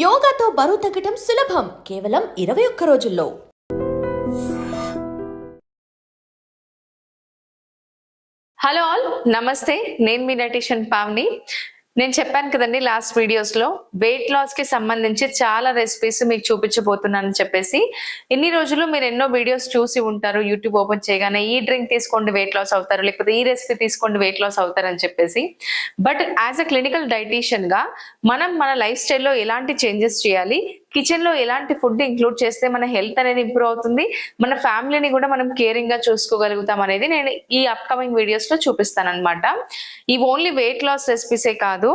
యోగాతో బరువు తగ్గటం సులభం కేవలం 21 రోజుల్లో. హలో ఆల్, నమస్తే. నేను మీ డైటీషియన్ పావని. నేను చెప్పాను కదండి లాస్ట్ వీడియోస్లో వెయిట్ లాస్కి సంబంధించి చాలా రెసిపీస్ మీకు చూపించబోతున్నానని చెప్పేసి. ఇన్ని రోజులు మీరు ఎన్నో వీడియోస్ చూసి ఉంటారు. యూట్యూబ్ ఓపెన్ చేయగానే ఈ డ్రింక్ తీసుకోండి వెయిట్ లాస్ అవుతారు, లేకపోతే ఈ రెసిపీ తీసుకోండి వెయిట్ లాస్ అవుతారు అని చెప్పేసి. బట్ యాజ్ అ క్లినికల్ డైటీషియన్గా మనం మన లైఫ్ స్టైల్లో ఎలాంటి చేంజెస్ చేయాలి, కిచెన్లో ఎలాంటి ఫుడ్ ఇంక్లూడ్ చేస్తే మన హెల్త్ అనేది ఇంప్రూవ్ అవుతుంది, మన ఫ్యామిలీని కూడా మనం కేరింగ్గా చూసుకోగలుగుతాం అనేది నేను ఈ అప్కమింగ్ వీడియోస్లో చూపిస్తాను అనమాట. ఇవి ఓన్లీ వెయిట్ లాస్ రెసిపీసే కాదు,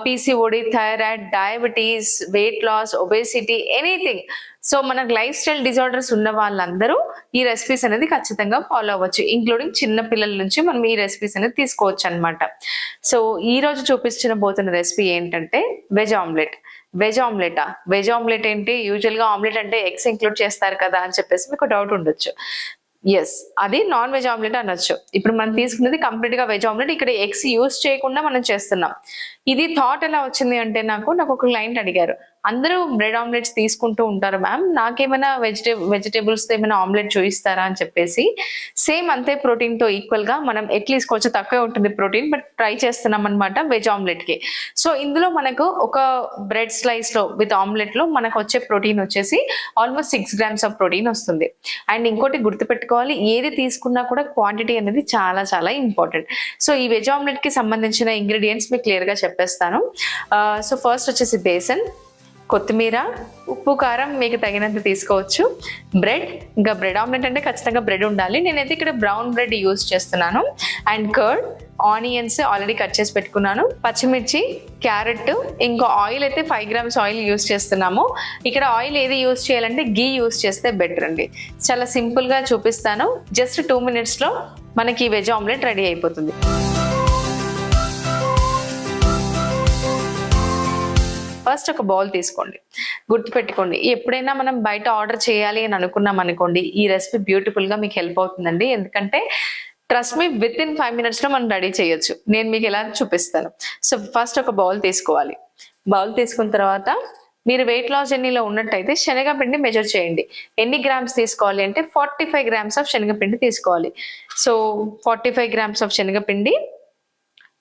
PCOD, thyroid, diabetes, weight loss, obesity, anything. So మనకు లైఫ్ స్టైల్ డిజార్డర్స్ ఉన్న వాళ్ళందరూ ఈ రెసిపీస్ అనేది ఖచ్చితంగా ఫాలో అవ్వచ్చు. ఇంక్లూడింగ్ చిన్న పిల్లల నుంచి మనం ఈ రెసిపీస్ అనేది తీసుకోవచ్చు అనమాట. సో ఈ రోజు చూపించబోతున్న రెసిపీ ఏంటంటే వెజ్ ఆమ్లెట్. వెజ్ ఆమ్లెట్ ఏంటి? యూజువల్గా ఆమ్లెట్ అంటే ఎగ్స్ ఇంక్లూడ్ చేస్తారు కదా అని చెప్పేసి మీకు డౌట్ ఉండొచ్చు. ఎస్, అది నాన్ వెజ్ ఆమ్లెట్ అనొచ్చు. ఇప్పుడు మనం తీసుకున్నది కంప్లీట్ గా వెజ్ ఆమ్లెట్. ఇక్కడ ఎగ్స్ యూజ్ చేయకుండా మనం చేస్తున్నాం. ఇది థాట్ ఎలా వచ్చింది అంటే నాకు ఒక క్లయింట్ అడిగారు, అందరూ బ్రెడ్ ఆమ్లెట్స్ తీసుకుంటూ ఉంటారు మ్యామ్, నాకేమైనా వెజిటేబుల్స్ ఏమైనా ఆమ్లెట్ చూపిస్తారా అని చెప్పేసి. సేమ్ అంతే ప్రోటీన్ తో ఈక్వల్ గా మనం ఎట్లీస్ట్ కొంచెం తక్కువే ఉంటుంది ప్రోటీన్, బట్ ట్రై చేస్తున్నాం అనమాట వెజ్ ఆమ్లెట్ కి. సో ఇందులో మనకు ఒక బ్రెడ్ స్లైస్ లో విత్ ఆమ్లెట్ లో మనకు వచ్చే ప్రోటీన్ వచ్చేసి ఆల్మోస్ట్ 6 grams ఆఫ్ ప్రోటీన్ వస్తుంది. అండ్ ఇంకోటి గుర్తుపెట్టుకోవాలి, ఏది తీసుకున్నా కూడా క్వాంటిటీ అనేది చాలా చాలా ఇంపార్టెంట్. సో ఈ వెజ్ ఆమ్లెట్ కి సంబంధించిన ఇంగ్రీడియంట్స్ మీకు క్లియర్ గా చెప్పేస్తాను. సో ఫస్ట్ వచ్చేసి బేసన్, కొత్తిమీర, ఉప్పు, కారం మీకు తగినంత తీసుకోవచ్చు, బ్రెడ్, ఇంకా బ్రెడ్ ఆమ్లెట్ అంటే ఖచ్చితంగా బ్రెడ్ ఉండాలి. నేనైతే ఇక్కడ బ్రౌన్ బ్రెడ్ యూజ్ చేస్తున్నాను. And curd, onions already cut చేసి పెట్టుకున్నాను, పచ్చిమిర్చి, క్యారెట్, ఇంకా ఆయిల్ అయితే 5 grams ఆయిల్ యూజ్ చేస్తున్నాము. ఇక్కడ ఆయిల్ ఏది యూజ్ చేయాలంటే గీ యూజ్ చేస్తే బెటర్ అండి. చాలా సింపుల్గా చూపిస్తాను. జస్ట్ 2 minutesలో మనకి వెజ్ ఆమ్లెట్ రెడీ అయిపోతుంది. ఫస్ట్ ఒక బౌల్ తీసుకోండి. గుర్తుపెట్టుకోండి, ఎప్పుడైనా మనం బయట ఆర్డర్ చేయాలి అని అనుకున్నాం అనుకోండి, ఈ రెసిపీ బ్యూటిఫుల్గా మీకు హెల్ప్ అవుతుందండి. ఎందుకంటే ట్రస్ట్ మీ, విత్ ఇన్ 5 minutesలో మనం రెడీ చేయొచ్చు. నేను మీకు ఎలా చూపిస్తాను. సో ఫస్ట్ ఒక బౌల్ తీసుకోవాలి. బౌల్ తీసుకున్న తర్వాత మీరు వెయిట్ లాస్ జర్నీలో ఉన్నట్టయితే శనగపిండి మెజర్ చేయండి. ఎన్ని గ్రామ్స్ తీసుకోవాలి అంటే 45 grams ఆఫ్ శనగపిండి తీసుకోవాలి. సో 45 grams ఆఫ్ శనగపిండి.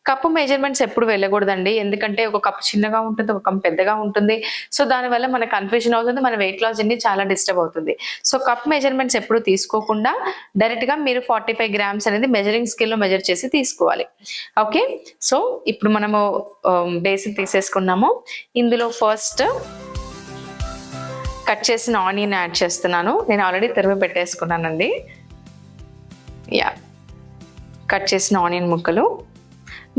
కప్పు మెజర్మెంట్స్ ఎప్పుడు వెళ్ళకూడదండి, ఎందుకంటే ఒక కప్పు చిన్నగా ఉంటుంది, ఒక కప్పు పెద్దగా ఉంటుంది. సో దానివల్ల మన కన్ఫ్యూజన్ అవుతుంది, మన వెయిట్ లాస్ జర్నీ చాలా డిస్టర్బ్ అవుతుంది. సో కప్ మెజర్మెంట్స్ ఎప్పుడు తీసుకోకుండా డైరెక్ట్గా మీరు 45 grams అనేది మెజరింగ్ స్కేల్లో మెజర్ చేసి తీసుకోవాలి. ఓకే, సో ఇప్పుడు మనము బేసిక్ తీసేసుకున్నాము. ఇందులో ఫస్ట్ కట్ చేసిన ఆనియన్ యాడ్ చేస్తున్నాను. నేను ఆల్రెడీ తరిమి పెట్టేసుకున్నానండి. యా, కట్ చేసిన ఆనియన్ ముక్కలు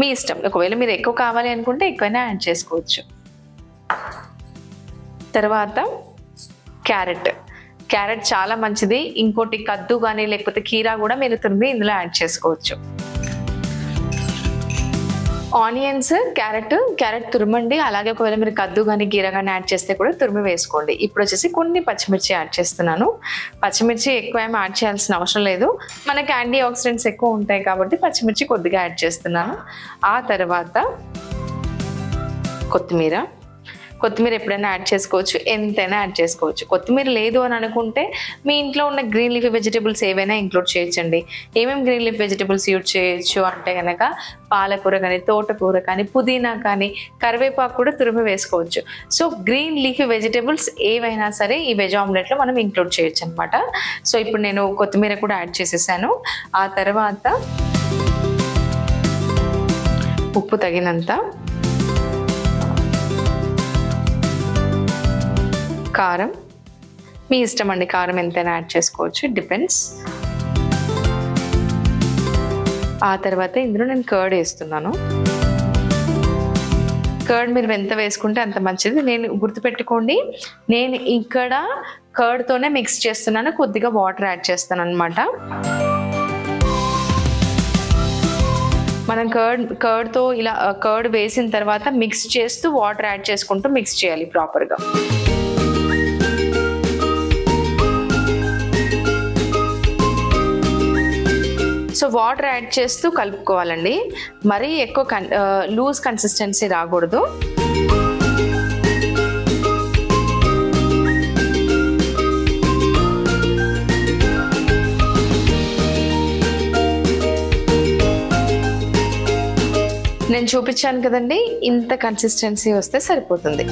మీ ఇష్టం. ఒకవేళ మీరు ఎక్కువ కావాలి అనుకుంటే ఎక్కువైనా యాడ్ చేసుకోవచ్చు. తర్వాత క్యారెట్ చాలా మంచిది. ఇంకోటి కద్దు కానీ లేకపోతే కీరా కూడా మీరు తురిమి ఇందులో యాడ్ చేసుకోవచ్చు. ఆనియన్స్, క్యారెట్ తురమండి. అలాగే ఒకవేళ మీరు కద్దు కానీ కీరా కానీ యాడ్ చేస్తే కూడా తురిమి వేసుకోండి. ఇప్పుడు వచ్చేసి కొన్ని పచ్చిమిర్చి యాడ్ చేస్తున్నాను. పచ్చిమిర్చి ఎక్కువ ఏమి యాడ్ చేయాల్సిన అవసరం లేదు, మనకి యాంటీ ఆక్సిడెంట్స్ ఎక్కువ ఉంటాయి కాబట్టి పచ్చిమిర్చి కొద్దిగా యాడ్ చేస్తున్నాను. ఆ తర్వాత కొత్తిమీర ఎప్పుడైనా యాడ్ చేసుకోవచ్చు, ఎంతైనా యాడ్ చేసుకోవచ్చు. కొత్తిమీర లేదు అని అనుకుంటే మీ ఇంట్లో ఉన్న గ్రీన్ లీఫీ వెజిటేబుల్స్ ఏవైనా ఇంక్లూడ్ చేయొచ్చండి. ఏమేమి గ్రీన్ లీఫ్ వెజిటేబుల్స్ యూజ్ చేయొచ్చు అంటే కనుక పాలకూర కానీ, తోటకూర కానీ, పుదీనా కానీ, కరివేపాకు కూడా తురిమి వేసుకోవచ్చు. సో గ్రీన్ లీఫీ వెజిటేబుల్స్ ఏవైనా సరే ఈ వెజ్ ఆమ్లెట్లో మనం ఇంక్లూడ్ చేయొచ్చు అనమాట. సో ఇప్పుడు నేను కొత్తిమీర కూడా యాడ్ చేసేసాను. ఆ తర్వాత ఉప్పు తగినంత, కారం మీ ఇష్టం అండి, కారం ఎంతైనా యాడ్ చేసుకోవచ్చు, డిపెండ్స్. ఆ తర్వాత ఇందులో నేను కర్డ్ వేస్తున్నాను. కర్డ్ మీరు ఎంత వేసుకుంటే అంత మంచిది. నేను గుర్తుపెట్టుకోండి, నేను ఇక్కడ కర్డ్తోనే మిక్స్ చేస్తున్నాను, కొద్దిగా వాటర్ యాడ్ చేస్తాను అనమాట. మనం కర్డ్తో ఇలా కర్డ్ వేసిన తర్వాత మిక్స్ చేస్తూ వాటర్ యాడ్ చేసుకుంటూ మిక్స్ చేయాలి ప్రాపర్గా. సో వాటర్ యాడ్ చేస్తూ కలుపుకోవాలండి. మరీ ఎక్కువ లూజ్ కన్సిస్టెన్సీ రాకూడదు. నేను చూపించాను కదండి, ఇంత కన్సిస్టెన్సీ వస్తే సరిపోతుంది.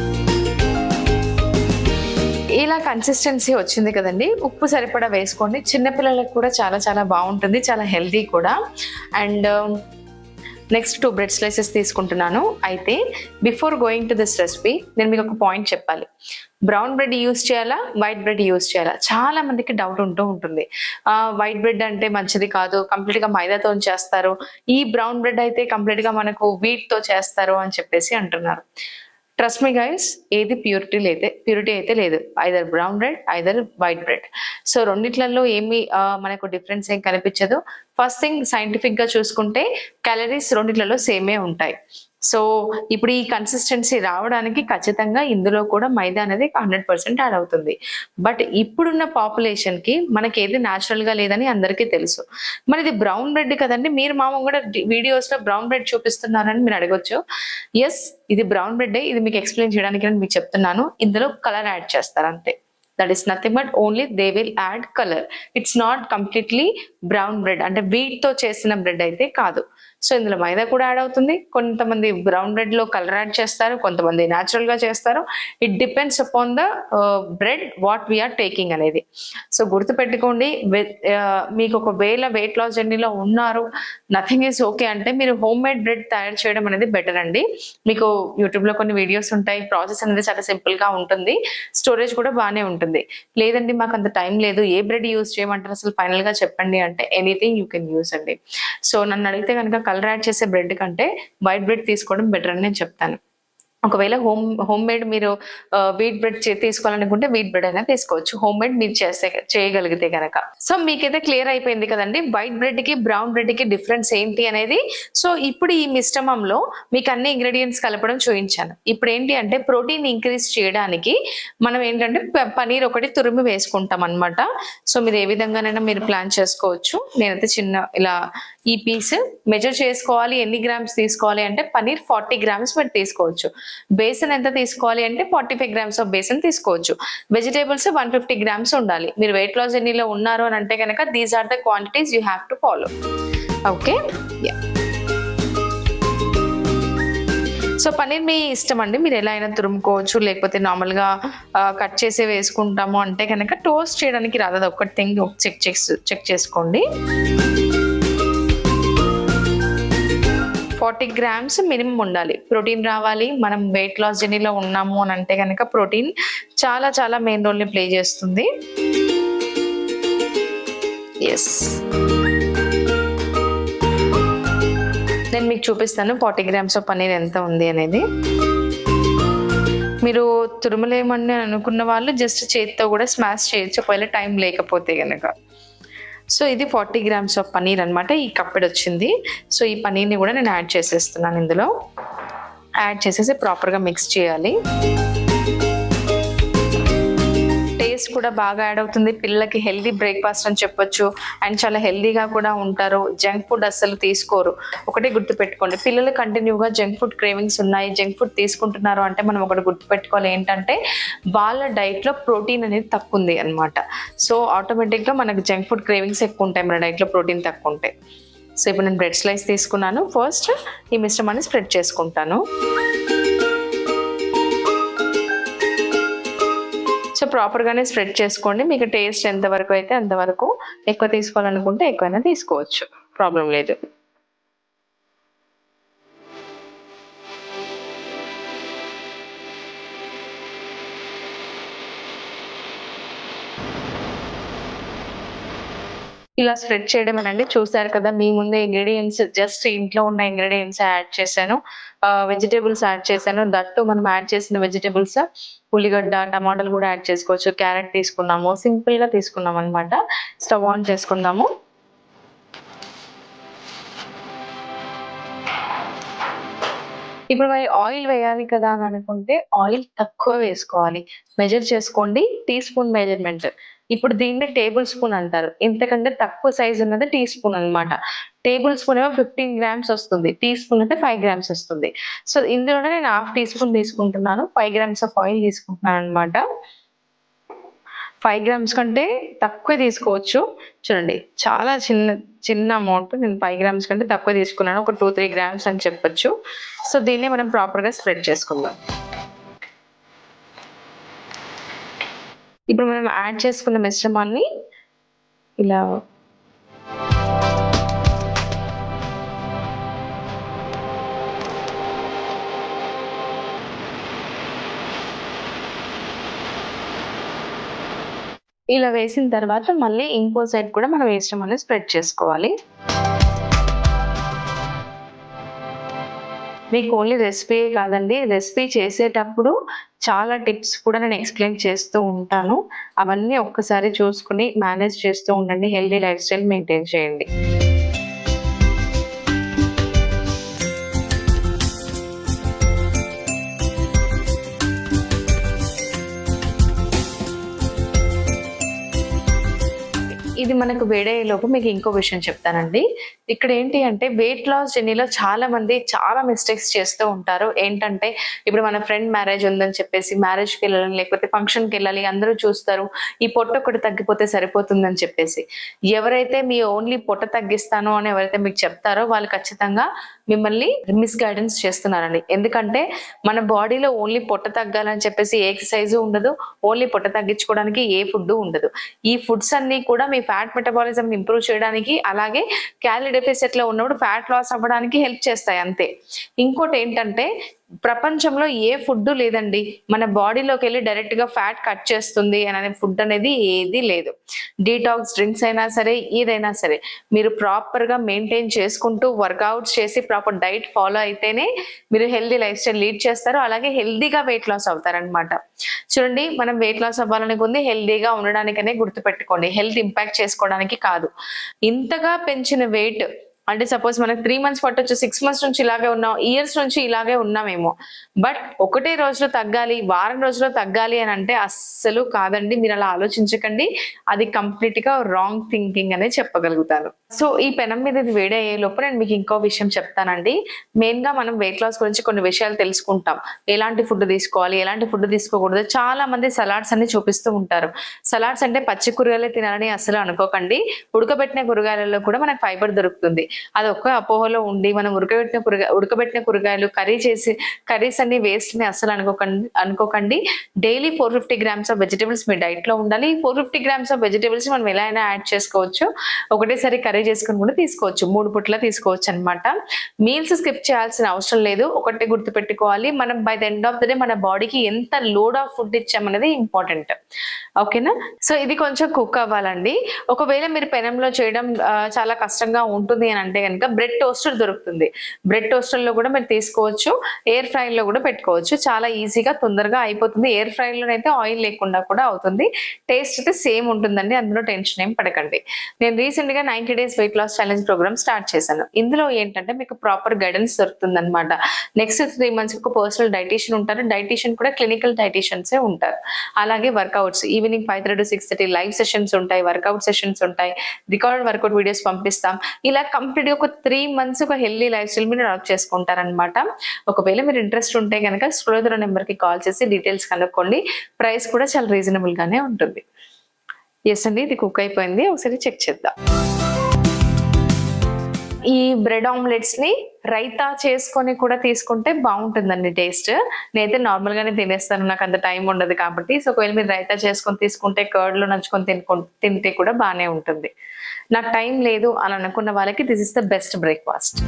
ఇలా కన్సిస్టెన్సీ వచ్చింది కదండి, ఉప్పు సరిపడా వేసుకోండి. చిన్నపిల్లలకు కూడా చాలా చాలా బాగుంటుంది, చాలా హెల్తీ కూడా. అండ్ నెక్స్ట్ 2 బ్రెడ్ స్లైసెస్ తీసుకుంటున్నాను. అయితే before going to this recipe నేను మీకు ఒక పాయింట్ చెప్పాలి. బ్రౌన్ బ్రెడ్ యూస్ చేయాలా, వైట్ బ్రెడ్ యూస్ చేయాలా, చాలా మందికి డౌట్ ఉంటుంది. వైట్ బ్రెడ్ అంటే మంచిది కాదు, కంప్లీట్గా మైదాతో చేస్తారు, ఈ బ్రౌన్ బ్రెడ్ అయితే కంప్లీట్గా మనకు వీట్తో చేస్తారు అని చెప్పేసి అంటున్నారు. ట్రస్ట్ మీ గైస్, ఏది ప్యూరిటీ అయితే లేదు. Either brown bread, either white bread. So రెండిట్లలో ఏమి మనకు డిఫరెన్స్ ఏం కనిపించదు. ఫస్ట్ థింగ్, సైంటిఫిక్ గా చూసుకుంటే క్యాలరీస్ రెండిట్లలో సేమే ఉంటాయి. సో ఇప్పుడు ఈ కన్సిస్టెన్సీ రావడానికి ఖచ్చితంగా ఇందులో కూడా మైదా అనేది 100% యాడ్ అవుతుంది. బట్ ఇప్పుడున్న పాపులేషన్ కి మనకి ఏది న్యాచురల్ గా లేదని అందరికీ తెలుసు. మరి ఇది బ్రౌన్ బ్రెడ్ కదండి, మీరు మామూలు కూడా వీడియోస్ లో బ్రౌన్ బ్రెడ్ చూపిస్తున్నారని మీరు అడగొచ్చు. ఎస్, ఇది బ్రౌన్ బ్రెడ్. ఇది మీకు ఎక్స్ప్లెయిన్ చేయడానికి నేను మీకు చెప్తున్నాను. ఇందులో కలర్ యాడ్ చేస్తారు అంతే. That is nothing but only they will add colour. It's not completely brown bread, అంటే వీట్ తో చేసిన బ్రెడ్ అయితే కాదు. సో ఇందులో మైదా కూడా యాడ్ అవుతుంది. కొంతమంది బ్రౌన్ బ్రెడ్ లో కలర్ యాడ్ చేస్తారు, కొంతమంది న్యాచురల్ గా చేస్తారు. It depends upon the bread what we are taking అనేది. సో గుర్తుపెట్టుకోండి, మీకు ఒకవేళ వెయిట్ లాస్ జర్నీలో ఉన్నారు, నథింగ్ ఈజ్ ఓకే అంటే మీరు హోమ్ మేడ్ బ్రెడ్ తయారు చేయడం అనేది బెటర్ అండి. మీకు యూట్యూబ్ లో కొన్ని వీడియోస్ ఉంటాయి, ప్రాసెస్ అనేది చాలా సింపుల్ గా ఉంటుంది, స్టోరేజ్ కూడా బాగానే ఉంటుంది. లేదండి మాకు అంత టైం లేదు, ఏ బ్రెడ్ యూస్ చేయమంటారు అసలు ఫైనల్ గా చెప్పండి అంటే ఎనీథింగ్ యూ కెన్ యూస్ అండి. సో నన్ను అడిగితే కనుక కలర్ యాడ్ చేసే బ్రెడ్ కంటే వైట్ బ్రెడ్ తీసుకోవడం బెటర్ అని నేను చెప్తాను. ఒకవేళ హోమ్ మేడ్ మీరు వీట్ బ్రెడ్ తీసుకోవాలనుకుంటే వీట్ బ్రెడ్ అయినా తీసుకోవచ్చు, హోమ్ మేడ్ మీరు చేయగలిగితే కనుక. సో మీకైతే క్లియర్ అయిపోయింది కదండి వైట్ బ్రెడ్ కి బ్రౌన్ బ్రెడ్ కి డిఫరెన్స్ ఏంటి అనేది. సో ఇప్పుడు ఈ మిశ్రమంలో మీకు అన్ని ఇంగ్రీడియంట్స్ కలపడం చూపించాను. ఇప్పుడు ఏంటి అంటే ప్రోటీన్ ఇంక్రీజ్ చేయడానికి మనం ఏంటంటే పనీర్ ఒకటి తురిమి వేసుకుంటాం అనమాట. సో మీరు ఏ విధంగానైనా మీరు ప్లాన్ చేసుకోవచ్చు. నేనైతే చిన్న ఇలా ఈ పీస్ మెజర్ చేసుకోవాలి, ఎన్ని గ్రామ్స్ తీసుకోవాలి అంటే పనీర్ 40 గ్రామ్స్ మీరు తీసుకోవచ్చు. బేసన్ ఎంత తీసుకోవాలి అంటే 45 గ్రామ్స్ ఆఫ్ బేసన్ తీసుకోవచ్చు. వెజిటేబుల్స్ 150 గ్రామ్స్ ఉండాలి. మీరు వెయిట్ లాస్ జర్నీలో ఉన్నారు అని అంటే కనుక these are the quantities you have to follow. Okay, so paneer మీ ఇష్టం అండి, మీరు ఎలా అయినా తురుముకోవచ్చు, లేకపోతే నార్మల్గా కట్ చేసి వేసుకుంటాము అంటే కనుక టోస్ట్ చేయడానికి రాదు. అది ఒక్కటి థింగ్ చెక్ చేసుకోండి. 40 గ్రామ్స్ మినిమం ఉండాలి, ప్రోటీన్ రావాలి. మనం వెయిట్ లాస్ జర్నీలో ఉన్నాము అని అంటే కనుక ప్రోటీన్ చాలా చాలా మెయిన్ రోల్ని ప్లే చేస్తుంది. ఎస్, నేను మీకు చూపిస్తాను 40 గ్రామ్స్ ఆఫ్ పన్నీర్ ఎంత ఉంది అనేది. మీరు తురుమలేమని అనుకున్న వాళ్ళు జస్ట్ చేతితో కూడా స్మాష్ చేయొచ్చు ఒకవేళ టైం లేకపోతే కనుక. సో ఇది 40 గ్రామ్స్ ఆఫ్ పనీర్ అనమాట. ఈ కప్పెడ్ వచ్చింది. సో ఈ పనీర్ని కూడా నేను యాడ్ చేసేస్తున్నాను. ఇందులో యాడ్ చేసేసి ప్రాపర్గా మిక్స్ చేయాలి. టేస్ట్ కూడా బాగా యాడ్ అవుతుంది. పిల్లలకి హెల్దీ బ్రేక్ఫాస్ట్ అని చెప్పొచ్చు, అండ్ చాలా హెల్దీగా కూడా ఉంటారు. జంక్ ఫుడ్ అస్సలు తీసుకోరు. ఒకటే గుర్తుపెట్టుకోండి, పిల్లలు కంటిన్యూగా జంక్ ఫుడ్ క్రేవింగ్స్ ఉన్నాయి, జంక్ ఫుడ్ తీసుకుంటున్నారు అంటే మనం ఒకటి గుర్తుపెట్టుకోవాలి ఏంటంటే వాళ్ళ డైట్లో ప్రోటీన్ అనేది తక్కువ ఉంది అనమాట. సో ఆటోమేటిక్గా మనకు జంక్ ఫుడ్ క్రేవింగ్స్ ఎక్కువ ఉంటాయి మన డైట్లో ప్రోటీన్ తక్కువ ఉంటాయి. సో ఇప్పుడు నేను బ్రెడ్ స్లైస్ తీసుకున్నాను. ఫస్ట్ ఈ మిశ్రమాన్ని స్ప్రెడ్ చేసుకుంటాను. సో ప్రాపర్గానే స్ప్రెడ్ చేసుకోండి. మీకు టేస్ట్ ఎంతవరకు అయితే అంతవరకు, ఎక్కువ తీసుకోవాలనుకుంటే ఎక్కువైనా తీసుకోవచ్చు, ప్రాబ్లం లేదు. ఇలా స్ప్రెడ్ చేయడమేనండి. చూసారు కదా మీ ముందే ఇంగ్రీడియంట్స్, జస్ట్ ఇంట్లో ఉన్న ఇంగ్రీడియంట్స్ యాడ్ చేశాను, వెజిటేబుల్స్ యాడ్ చేశాను. దట్టు మనం యాడ్ చేసిన వెజిటేబుల్స్ ఉల్లిగడ్డ, టమాటాలు కూడా యాడ్ చేసుకోవచ్చు. క్యారెట్ తీసుకున్నాము, సింపుల్ గా తీసుకున్నాం అనమాట. స్టవ్ ఆన్ చేసుకుందాము. ఇప్పుడు మరి ఆయిల్ వేయాలి కదా అని అనుకుంటే ఆయిల్ తక్కువ వేసుకోవాలి. మెజర్ చేసుకోండి, టీ స్పూన్ మెజర్మెంట్. ఇప్పుడు దీన్ని టేబుల్ స్పూన్ అంటారు. ఇంతకంటే తక్కువ సైజ్ ఉన్నది టీ స్పూన్ అనమాట. టేబుల్ స్పూన్ ఏమో 15 గ్రామ్స్ వస్తుంది, టీ స్పూన్ అంటే 5 గ్రామ్స్ వస్తుంది. సో ఇందులోనే నేను హాఫ్ టీ స్పూన్ తీసుకుంటున్నాను, 5 గ్రామ్స్ ఆఫ్ ఆయిల్ తీసుకుంటున్నాను అనమాట. 5 గ్రామ్స్ కంటే తక్కువ తీసుకోవచ్చు. చూడండి చాలా చిన్న అమౌంట్. నేను 5 గ్రామ్స్ కంటే తక్కువ తీసుకున్నాను. ఒక 2-3 గ్రామ్స్ అని చెప్పొచ్చు. సో దీన్ని మనం ప్రాపర్గా స్ప్రెడ్ చేసుకుందాం. ఇప్పుడు మనం యాడ్ చేసుకున్న మిశ్రమాన్ని ఇలా వేసిన తర్వాత మళ్ళీ ఇంకో సైడ్ కూడా మనం మిశ్రమాన్ని స్ప్రెడ్ చేసుకోవాలి. మీకు ఓన్లీ రెసిపీ కాదండి, రెసిపీ చేసేటప్పుడు చాలా టిప్స్ కూడా నేను ఎక్స్ప్లెయిన్ చేస్తూ ఉంటాను. అవన్నీ ఒక్కసారి చూసుకుని మేనేజ్ చేస్తూ ఉండండి. హెల్దీ లైఫ్ స్టైల్ మెయింటైన్ చేయండి. ఇది మనకు వేడయ్యేలోపు మీకు ఇంకో విషయం చెప్తానండి. ఇక్కడ ఏంటి అంటే వెయిట్ లాస్ జర్నీలో చాలా మంది చాలా మిస్టేక్స్ చేస్తూ ఉంటారు. ఏంటంటే ఇప్పుడు మన ఫ్రెండ్ మ్యారేజ్ ఉందని చెప్పేసి మ్యారేజ్కి వెళ్ళాలి, లేకపోతే ఫంక్షన్కి వెళ్ళాలి, అందరూ చూస్తారు ఈ పొట్ట ఒకటి తగ్గిపోతే సరిపోతుందని చెప్పేసి. ఎవరైతే మీ ఓన్లీ పొట్ట తగ్గిస్తాను అని ఎవరైతే మీకు చెప్తారో వాళ్ళు ఖచ్చితంగా మిమ్మల్ని మిస్గైడెన్స్ చేస్తున్నారండి. ఎందుకంటే మన బాడీలో ఓన్లీ పొట్ట తగ్గాలని చెప్పేసి ఏ ఎక్సర్సైజ్ ఉండదు, ఓన్లీ పొట్ట తగ్గించుకోవడానికి ఏ ఫుడ్ ఉండదు. ఈ ఫుడ్స్ అన్ని కూడా మీ ఫ్యాట్ మెటబాలిజం ఇంప్రూవ్ చేయడానికి, అలాగే క్యాలరీ డెఫిసిట్ లో ఉన్నప్పుడు ఫ్యాట్ లాస్ అవ్వడానికి హెల్ప్ చేస్తాయి అంతే. ఇంకోటి ఏంటంటే ప్రపంచంలో ఏ ఫుడ్ లేదండి మన బాడీలోకి వెళ్ళి డైరెక్ట్ గా ఫ్యాట్ కట్ చేస్తుంది అనే ఫుడ్ అనేది ఏది లేదు. డీటాక్స్ డ్రింక్స్ అయినా సరే, ఏదైనా సరే మీరు ప్రాపర్ గా మెయింటైన్ చేసుకుంటూ వర్కౌట్స్ చేసి ప్రాపర్ డైట్ ఫాలో అయితేనే మీరు హెల్దీ లైఫ్ స్టైల్ లీడ్ చేస్తారు, అలాగే హెల్దీగా వెయిట్ లాస్ అవుతారనమాట. చూడండి, మనం వెయిట్ లాస్ అవ్వాలని ఉంది హెల్దీగా ఉండడానికనే గుర్తుపెట్టుకోండి, హెల్త్ ఇంపాక్ట్ చేసుకోవడానికి కాదు. ఇంతగా పెంచిన వెయిట్ అంటే సపోజ్ మనకు 3 months పట్టొచ్చు, 6 months నుంచి ఇలాగే ఉన్నాం, ఇయర్స్ నుంచి ఇలాగే ఉన్నామేమో, బట్ ఒకటే రోజులో తగ్గాలి, వారం రోజుల్లో తగ్గాలి అని అంటే అస్సలు కాదండి. మీరు అలా ఆలోచించకండి, అది కంప్లీట్ గా రాంగ్ థింకింగ్ అనే చెప్పగలుగుతాను. సో ఈ పెనం మీద ఇది వేడి అయ్యే లోపు నేను మీకు ఇంకో విషయం చెప్తానండి. మెయిన్ గా మనం వెయిట్ లాస్ గురించి కొన్ని విషయాలు తెలుసుకుంటాం. ఎలాంటి ఫుడ్ తీసుకోవాలి, ఎలాంటి ఫుడ్ తీసుకోకూడదు. చాలా మంది సలాడ్స్ అన్ని చూపిస్తూ ఉంటారు. సలాడ్స్ అంటే పచ్చి కూరగాయలే తినాలని అసలు అనుకోకండి. ఉడకబెట్టిన కూరగాయలలో కూడా మనకు ఫైబర్ దొరుకుతుంది. అది ఒక్క అపోహలో ఉండి మనం ఉడకబెట్టిన కూరగాయలు కర్రీస్ అన్ని వేస్ట్ అని అసలు అనుకోకండి. Daily 450 grams of vegetables me diet లో ఉండాలి. 450 grams ఆఫ్ వెజిటేబుల్స్ మనం ఎలా అయినా యాడ్ చేసుకోవచ్చు. ఒకటేసారి కర్రీ చేసుకుని కూడా తీసుకోవచ్చు, 3 పూట్ల తీసుకోవచ్చు అనమాట. మీల్స్ స్కిప్ చేయాల్సిన అవసరం లేదు. ఒకటి గుర్తుపెట్టుకోవాలి, మనం by the end of the day మన బాడీకి ఎంత లోడ్ ఆఫ్ ఫుడ్ ఇచ్చామనేది ఇంపార్టెంట్. ఓకేనా? సో ఇది కొంచెం కుక్ అవ్వాలండి. ఒకవేళ మీరు పెనంలో చేయడం చాలా కష్టంగా ఉంటుంది అని అంటే కనుక బ్రెడ్ టోస్టర్ దొరుకుతుంది. బ్రెడ్ టోస్టర్ లో కూడా మీరు తీసుకోవచ్చు, ఎయిర్ ఫ్రై లో కూడా పెట్టుకోవచ్చు. చాలా ఈజీగా తొందరగా అయిపోతుంది. ఎయిర్ ఫ్రై లో అయితే ఆయిల్ లేకుండా కూడా అవుతుంది. టేస్ట్ అయితే సేమ్ ఉంటుందండి, అందులో టెన్షన్ ఏం పడకండి. నేను రీసెంట్ గా 90 days weight loss challenge program start చేశాను. ఇందులో ఏంటంటే మీకు ప్రాపర్ గైడెన్స్ దొరుకుతుంది అనమాట. నెక్స్ట్ 3 months ఒక పర్సనల్ డైటీషియన్ ఉంటారు. డైటీషియన్ కూడా క్లినికల్ డైటీషియన్సే ఉంటారు. అలాగే workouts evening 5:30 to 6:30 live sessions ఉంటాయి, వర్కౌట్ సెషన్స్ ఉంటాయి, రికార్డ్ వర్కౌట్ వీడియోస్ పంపిస్తాం. ఇలా కంప్లీట్ గా ఒక 3 months ఒక హెల్దీ లైఫ్ స్టైల్ మీరు అడాప్ట్ చేసుకుంటారనమాట. ఒకవేళ మీరు ఇంట్రెస్ట్ ఉంటే కనుక స్క్రోల్ నెంబర్ కి కాల్ చేసి డీటెయిల్స్ కనుక్కోండి. ప్రైస్ కూడా చాలా రీజనబుల్ గానే ఉంటుంది. ఎస్ అండి, ఇది కుక్ అయిపోయింది. ఒకసారి చెక్ చేద్దాం. ఈ బ్రెడ్ ఆమ్లెట్స్ ని రైతా చేసుకొని కూడా తీసుకుంటే బాగుంటుందండి టేస్ట్. నేనైతే నార్మల్ గానే తినేస్తాను, నాకు అంత టైం ఉండదు కాబట్టి. సో ఒకవేళ మీరు రైతా చేసుకొని తీసుకుంటే కర్డ్ లో నంచుకొని తింటే కూడా బాగానే ఉంటుంది. నాకు టైం లేదు అని అనుకున్న వాళ్ళకి this is the best breakfast.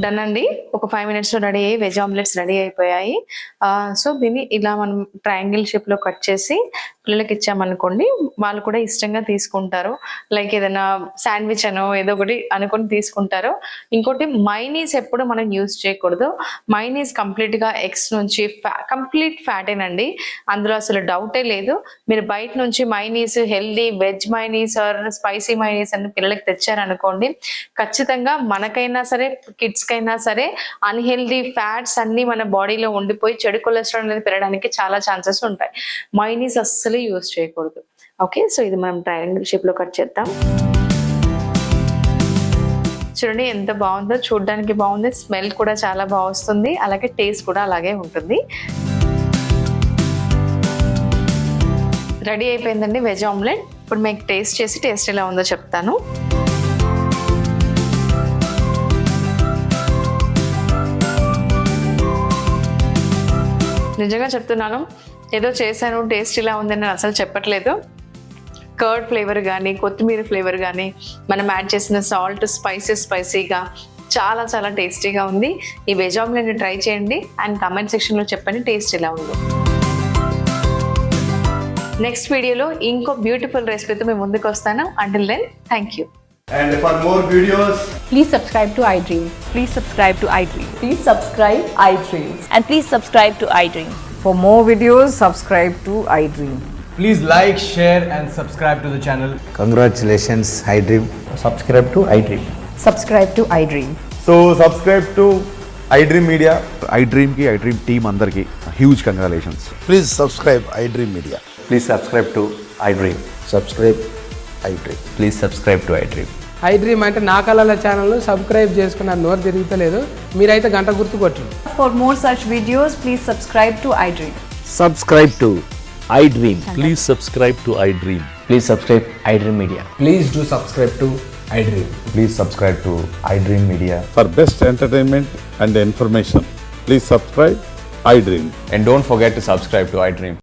Done అండి. ఒక 5 minutes లో రెడీ అయ్యి వెజ్ ఆమ్లెట్స్ రెడీ అయిపోయాయి. సో దీన్ని ఇలా మనం ట్రయాంగిల్ షేప్ లో కట్ చేసి పిల్లలకి ఇచ్చామనుకోండి, వాళ్ళు కూడా ఇష్టంగా తీసుకుంటారు. లైక్ ఏదైనా శాండ్విచ్ అనో ఏదో ఒకటి అనుకొని తీసుకుంటారు. ఇంకోటి మైనీస్ ఎప్పుడు మనం యూజ్ చేయకూడదు. మైనీస్ కంప్లీట్ గా ఎగ్స్ నుంచి కంప్లీట్ ఫ్యాటేనండి, అందులో అసలు డౌటే లేదు. మీరు బయట నుంచి mayonnaise, healthy veg mayonnaise or spicy mayonnaise అని పిల్లలకి తెచ్చారనుకోండి, ఖచ్చితంగా మనకైనా సరే కిడ్స్ కైనా సరే అన్హెల్దీ ఫ్యాట్స్ అన్ని మన బాడీలో ఉండిపోయి చెడు కొలెస్ట్రాల్ అనేది పెరగడానికి చాలా ఛాన్సెస్ ఉంటాయి. మైనీస్ అస్సలు యూజ్ చేయకూడదు. ఓకే, సో ఇది మనం ట్రయాంగిల్ షేప్ లో కట్ చేద్దాం. చూడండి ఎంత బాగుందో, చూడడానికి బాగుంది, స్మెల్ కూడా చాలా బాగా వస్తుంది, అలాగే టేస్ట్ కూడా అలాగే ఉంటుంది. రెడీ అయిపోయిందండి వెజ్ ఆమ్లెట్. ఇప్పుడు మీకు టేస్ట్ ఎలా ఉందో చెప్తాను. నిజంగా చెప్తున్నాను, ఏదో చేశాను టేస్ట్ ఇలా ఉందని నేను అసలు చెప్పట్లేదు. కర్డ్ ఫ్లేవర్ కానీ, కొత్తిమీర ఫ్లేవర్ కానీ, మనం యాడ్ చేసిన సాల్ట్, స్పైసీగా చాలా చాలా టేస్టీగా ఉంది. ఈ వెజ్ ఆమ్లెట్ని ట్రై చేయండి అండ్ కామెంట్ సెక్షన్లో చెప్పండి టేస్ట్ ఎలా ఉందో. నెక్స్ట్ వీడియోలో ఇంకో బ్యూటిఫుల్ రెసిపీతో మేము ముందుకు వస్తాను. Until then, thank you. And for more videos, Please subscribe to iDream. Please subscribe to iDream. Please subscribe iDream. And please subscribe to iDream. For more videos, subscribe to iDream. please like, share and subscribe to the channel. Congratulations, iDream. Subscribe to iDream. Subscribe to iDream. So subscribe to iDream Media. iDream ki iDream team అందరికి huge congratulations. Please subscribe iDream Media. Please subscribe to iDream. Subscribe iDream. Please subscribe to iDream. iDream అంటే నా కళల channel subscribe చేసుకున్న నోరు తిరుగుతలేదు, మీరైతే గంట గుర్తు కొట్టండి. For more such videos, please subscribe to iDream. Subscribe to iDream. Please subscribe to iDream. Please subscribe iDream Media. Please do subscribe to iDream. Please subscribe to iDream Media. For best entertainment and information, please subscribe iDream. And don't forget to subscribe to iDream.